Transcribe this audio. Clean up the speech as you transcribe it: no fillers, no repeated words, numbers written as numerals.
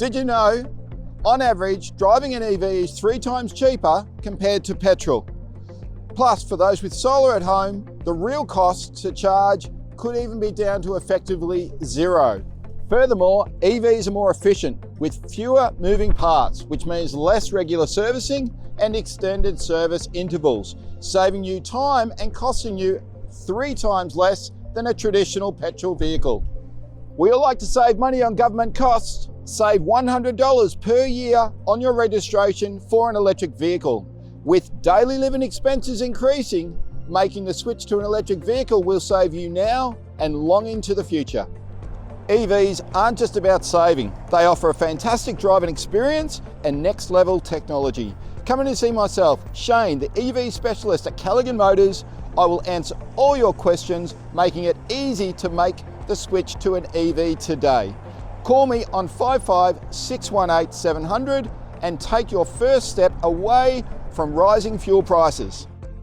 Did you know, on average, driving an EV is 3 times cheaper compared to petrol? Plus, for those with solar at home, the real cost to charge could even be down to effectively zero. Furthermore, EVs are more efficient with fewer moving parts, which means less regular servicing and extended service intervals, saving you time and costing you 3 times less than a traditional petrol vehicle. We all like to save money on government costs. Save $100 per year on your registration for an electric vehicle. With daily living expenses increasing, making the switch to an electric vehicle will save you now and long into the future. EVs aren't just about saving. They offer a fantastic driving experience and next level technology. Come in and see myself, Shane, the EV specialist at Callaghan Motors. I will answer all your questions, making it easy to make the switch to an EV today. Call me on 55 618 700 and take your first step away from rising fuel prices.